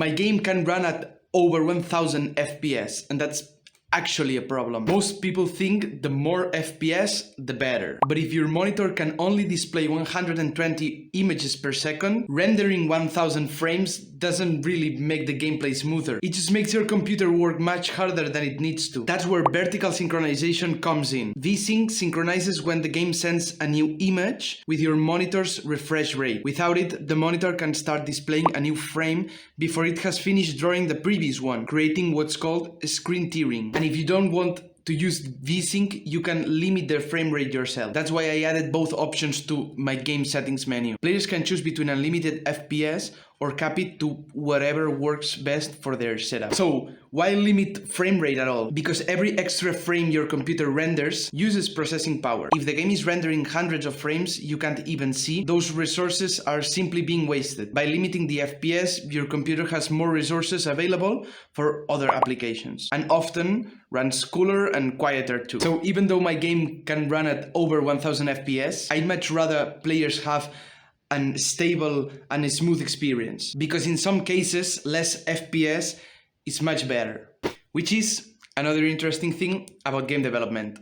My game can run at over 1000 FPS, and that's actually a problem. Most people think the more FPS, the better. But if your monitor can only display 120 images per second, rendering 1000 frames doesn't really make the gameplay smoother. It just makes your computer work much harder than it needs to. That's where vertical synchronization comes in. VSync synchronizes when the game sends a new image with your monitor's refresh rate. Without it, the monitor can start displaying a new frame before it has finished drawing the previous one, creating what's called screen tearing. And if you don't want to use VSync, you can limit the frame rate yourself. That's why I added both options to my game settings menu. Players can choose between unlimited FPS or cap it to whatever works best for their setup. So why limit frame rate at all? Because every extra frame your computer renders uses processing power. If the game is rendering hundreds of frames you can't even see, those resources are simply being wasted. By limiting the FPS, your computer has more resources available for other applications, and often runs cooler and quieter too. So even though my game can run at over 1000 FPS, I'd much rather players have a stable and a smooth experience, because in some cases less FPS is much better, which is another interesting thing about game development.